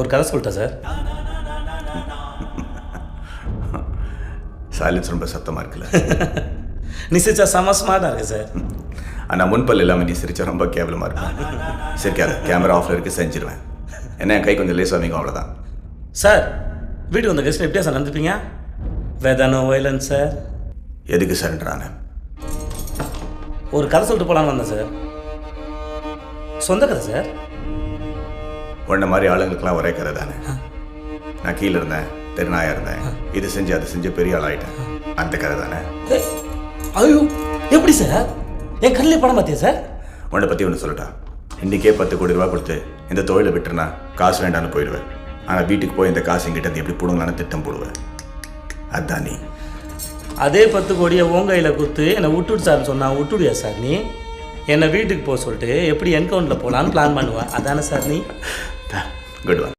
ஒரு கதை சொல்லிட்டா சார். சைலன்ஸ் ரொம்ப சத்தமாக இருக்குல்ல. நீ சிரிச்சா செம ஸ்மார்ட்டாக இருக்கு சார். ஆனால் முன்பல் இல்லாமல் நீ சிரிச்சா ரொம்ப கேவலமாக இருக்கும். சரிக்காது, கேமரா ஆஃபில் இருக்கு, செஞ்சிருவேன். என்ன என் கை கொஞ்சம் லேசாக அமைக்கும், அவ்வளோதான். சார் வீட்டுக்கு வந்த கெஸ்ட் எப்படியா சார் நடந்துப்பீங்க? வேதானோ வயலன்ஸ் சார். எதுக்கு சரண்டரான? ஒரு கதை சொல்லிட்டு போகலான்னு வந்தேன் சார். சொந்த கதை சார். உன்ன மாதிரி ஆளுங்களுக்கெல்லாம் ஒரே கதை தானே. நான் கீழே இருந்தேன், தெருநாயாக இருந்தேன், இது செஞ்சு அதை செஞ்சு பெரிய ஆள் ஆகிட்டேன். அந்த கதை தானே. ஐயோ எப்படி சார்? என் கண்ணிலே படம் பார்த்தியா சார்? உன்னை பற்றி ஒன்று சொல்லட்டா. இன்றைக்கே 10 கோடி ரூபா கொடுத்து இந்த தொழிலை விட்டுருனா காசு வேண்டான்னு போயிடுவேன். ஆனால் வீட்டுக்கு போய் இந்த காசு எங்கிட்ட எப்படி போடுங்களான்னு திட்டம் போடுவேன். அதுதான் நீ. அதே 10 கோடியை உன் கையில் கொடுத்து என்னை விட்டுடு சார்னு சொன்னா விட்டுடுயா சார் நீ? என்னை வீட்டுக்கு போக சொல்லிட்டு எப்படி என்கவுண்டில் போகலான்னு பிளான் பண்ணுவேன். அதானே சார் நீ? Good one.